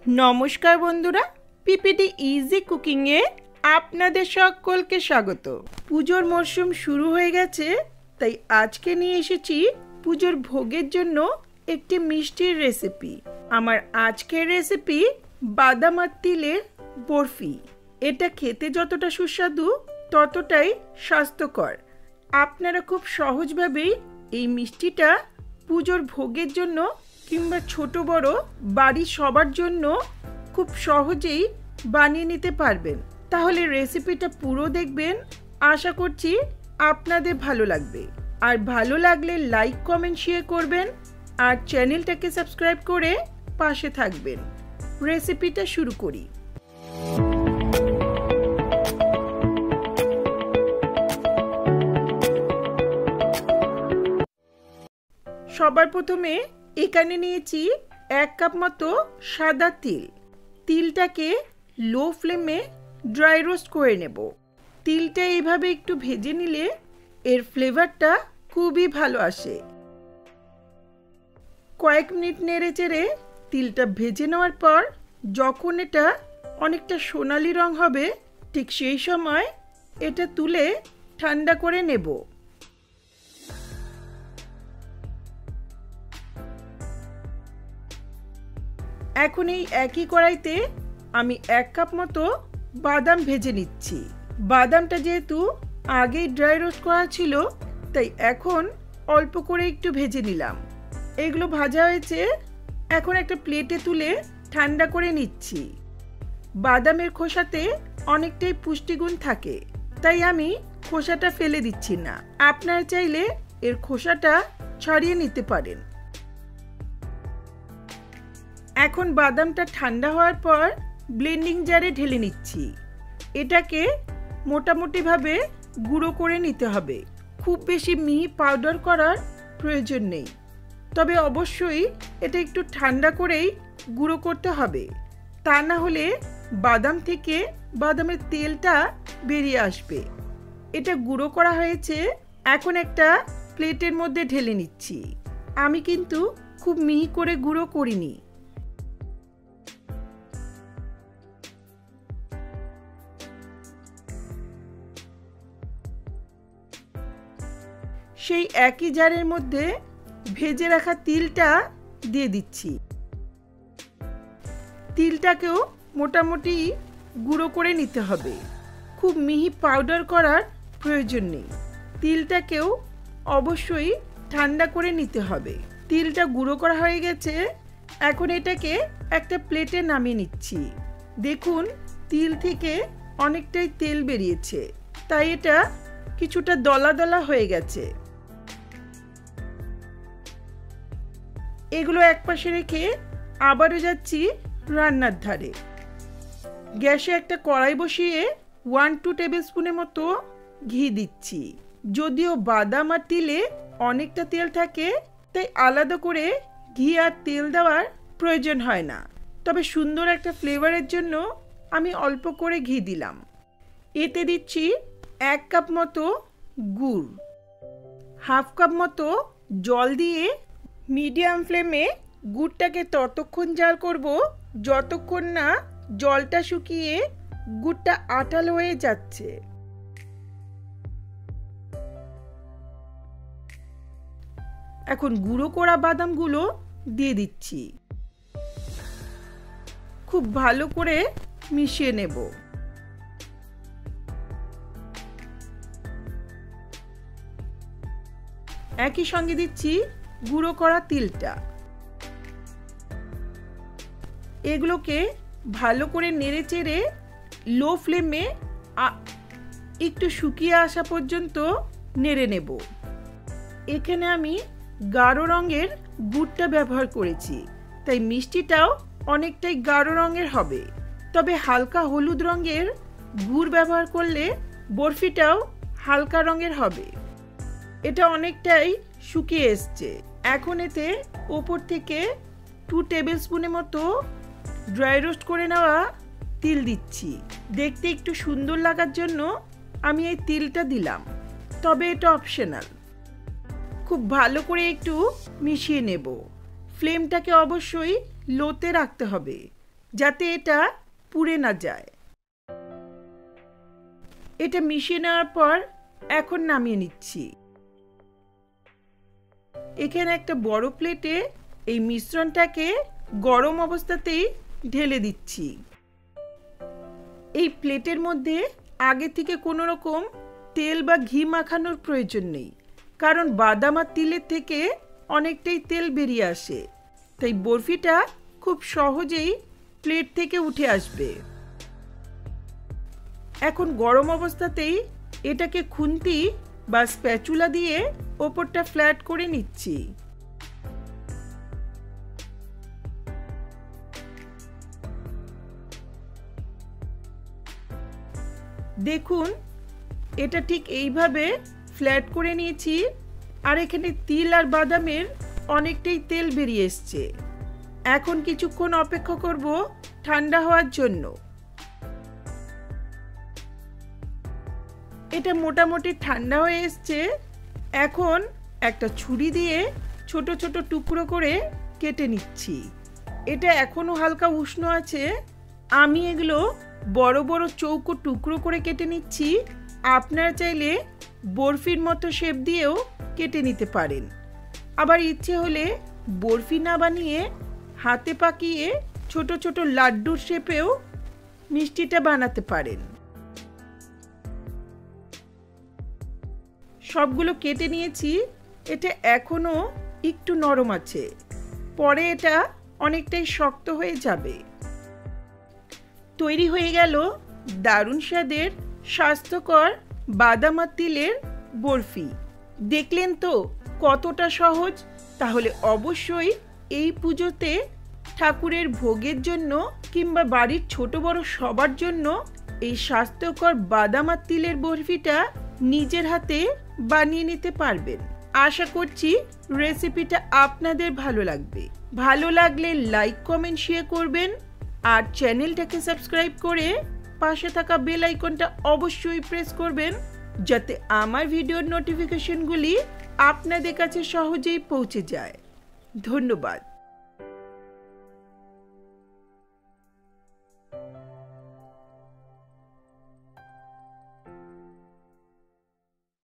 নমস্কার বন্ধুরা, PPD easy কুকিংয়ে আপনাদের সকলকে স্বাগত। পুজোর মরশুম শুরু হয়ে গেছে, তাই আজকে নিয়ে এসেছি পুজোর ভোগের জন্য একটি মিষ্টির রেসিপি। আমার আজকের রেসিপি বাদাম আর তিলের বরফি। এটা খেতে যতটা সুস্বাদু ততটাই স্বাস্থ্যকর। আপনারা খুব সহজভাবেই এই মিষ্টিটা পুজোর ভোগের জন্য কিংবা ছোট বড় বাড়ির সবার জন্য খুব সহজেই বানিয়ে নিতে পারবেন। তাহলে রেসিপিটা পুরো দেখবেন, আশা করছি আপনাদের ভালো লাগবে। আর ভালো লাগলে লাইক কমেন্ট শেয়ার করবেন আর চ্যানেলটাকে সাবস্ক্রাইব করে পাশে থাকবেন। রেসিপিটা শুরু করি। সবার প্রথমে এখানে নিয়েছি 1 কাপ মতো সাদা তিল। তিলটাকে লো ফ্লেমে ড্রাই রোস্ট করে নেব। তিলটা এইভাবে একটু ভেজে নিলে এর ফ্লেভারটা খুবই ভালো আসে। কয়েক মিনিট নেড়ে চেড়ে তিলটা ভেজে নেওয়ার পর যখন এটা অনেকটা সোনালি রং হবে, ঠিক সেই সময় এটা তুলে ঠান্ডা করে নেব। এখন এই একই কড়াইতে আমি 1 কাপ মতো বাদাম ভেজে নিচ্ছি। বাদামটা যেহেতু আগেই ড্রাই রোস্ট করা ছিল, তাই এখন অল্প করে একটু ভেজে নিলাম। এগুলো ভাজা হয়েছে, এখন একটা প্লেটে তুলে ঠান্ডা করে নিচ্ছি। বাদামের খোসাতে অনেকটাই পুষ্টিগুণ থাকে, তাই আমি খোসাটা ফেলে দিচ্ছি না। আপনারা চাইলে এর খোসাটা ছাড়িয়ে নিতে পারেন। এখন বাদামটা ঠান্ডা হওয়ার পর ব্লেন্ডিং জারে ঢেলে নিচ্ছি। এটাকে মোটামুটিভাবে গুঁড়ো করে নিতে হবে। খুব বেশি মিহি পাউডার করার প্রয়োজন নেই, তবে অবশ্যই এটা একটু ঠান্ডা করেই গুঁড়ো করতে হবে, তা না হলে বাদাম থেকে বাদামের তেলটা বেরিয়ে আসবে। এটা গুঁড়ো করা হয়েছে, এখন একটা প্লেটের মধ্যে ঢেলে নিচ্ছি। আমি কিন্তু খুব মিহি করে গুঁড়ো করিনি। সেই একই জারের মধ্যে ভেজে রাখা তিলটা দিয়ে দিচ্ছি। তিলটাকেও মোটামুটি গুঁড়ো করে নিতে হবে, খুব মিহি পাউডার করার প্রয়োজন নেই। তিলটাকেও অবশ্যই ঠান্ডা করে নিতে হবে। তিলটা গুঁড়ো করা হয়ে গেছে, এখন এটাকে একটা প্লেটে নামিয়ে নিচ্ছি। দেখুন, তিল থেকে অনেকটাই তেল বেরিয়েছে, তাই এটা কিছুটা দলা দলা হয়ে গেছে। এগুলো একপাশে রেখে আবারও যাচ্ছি রান্নার ধারে। গ্যাসে একটা কড়াই বসিয়ে 1-2 টেবিল স্পুনের মতো ঘি দিচ্ছি। যদিও বাদাম আর তিলে অনেকটা তেল থাকে, তাই আলাদা করে ঘি আর তেল দেওয়ার প্রয়োজন হয় না, তবে সুন্দর একটা ফ্লেভারের জন্য আমি অল্প করে ঘি দিলাম। এতে দিচ্ছি 1 কাপ মতো গুড়, 1/2 কাপ মতো জল দিয়ে মিডিয়াম ফ্লেমে গুড়টাকে ততক্ষণ জাল করব যতক্ষণ না জলটা শুকিয়ে গুড়টা আঠালো হয়ে যাচ্ছে। এখন গুঁড়ো করা বাদামগুলো দিয়ে দিচ্ছি। খুব ভালো করে মিশিয়ে নেব। একই সঙ্গে দিচ্ছি গুঁড়ো করা তিলটা। এগুলোকে ভালো করে নেড়ে চেড়ে লো ফ্লেমে একটু শুকিয়ে আসা পর্যন্ত নেড়ে নেব। এখানে আমি গাঢ় রঙের গুড়টা ব্যবহার করেছি, তাই মিষ্টিটাও অনেকটাই গাঢ় রঙের হবে। তবে হালকা হলুদ রঙের গুড় ব্যবহার করলে বরফিটাও হালকা রঙের হবে। এটা অনেকটাই শুকিয়ে এসছে। এখন এতে ওপর থেকে 2 টেবিল স্পুনের মতো ড্রাই রোস্ট করে নেওয়া তিল দিচ্ছি। দেখতে একটু সুন্দর লাগার জন্য আমি এই তিলটা দিলাম, তবে এটা অপশনাল। খুব ভালো করে একটু মিশিয়ে নেব। ফ্লেমটাকে অবশ্যই লোতে রাখতে হবে, যাতে এটা পুড়ে না যায়। এটা মিশিয়ে নেওয়ার পর এখন নামিয়ে নিচ্ছি। এখানে একটা বড় প্লেটে এই মিশ্রণটাকে গরম অবস্থাতেই ঢেলে দিচ্ছি। এই প্লেটের মধ্যে আগে থেকে কোনো রকম তেল বা ঘি মাখানোর প্রয়োজন নেই, কারণ বাদাম আর তিলের থেকে অনেকটাই তেল বেরিয়ে আসে, তাই বরফিটা খুব সহজেই প্লেট থেকে উঠে আসবে। এখন গরম অবস্থাতেই এটাকে খুন্তি বা স্প্যাচুলা দিয়ে ওপরটা ফ্ল্যাট করে নিচ্ছি। দেখুন, এটা ঠিক এইভাবে ফ্ল্যাট করে নিয়েছি, আর এখানে তিল আর বাদামের অনেকটাই তেল বেরিয়ে এসছে। এখন কিছুক্ষণ অপেক্ষা করব ঠান্ডা হওয়ার জন্য। এটা মোটামুটি ঠান্ডা হয়ে এসছে। এখন একটা ছুরি দিয়ে ছোট ছোট টুকরো করে কেটে নিচ্ছি। এটা এখনো হালকা উষ্ণ আছে। আমি এগুলো বড় বড় চৌকো টুকরো করে কেটে নিচ্ছি। আপনারা চাইলে বরফির মতো শেপ দিয়েও কেটে নিতে পারেন। আবার ইচ্ছে হলে বরফি না বানিয়ে হাতে পাকিয়ে ছোট ছোট লাড্ডুর শেপেও মিষ্টিটা বানাতে পারেন। সবগুলো কেটে নিয়েছি। এটা এখনো একটু নরম আছে, পরে এটা অনেকটাই শক্ত হয়ে যাবে। তৈরি হয়ে গেল দারুণ স্বাদের স্বাস্থ্যকর বাদাম আর তিলের বরফি। দেখলেন তো কতটা সহজ? তাহলে অবশ্যই এই পুজোতে ঠাকুরের ভোগের জন্য কিংবা বাড়ির ছোট বড় সবার জন্য এই স্বাস্থ্যকর বাদাম আর তিলের বরফিটা নিজের হাতে বানিয়ে নিতে পারবেন। আশা করছি রেসিপিটা আপনাদের ভালো লাগবে। ভালো লাগলে লাইক, কমেন্ট, শেয়ার করবেন, আর চ্যানেলটাকে সাবস্ক্রাইব করে পাশে থাকা বেল আইকনটা অবশ্যই প্রেস করবেন, যাতে আমার ভিডিওর নোটিফিকেশনগুলি আপনাদের কাছে সহজেই পৌঁছে যায়। ধন্যবাদ।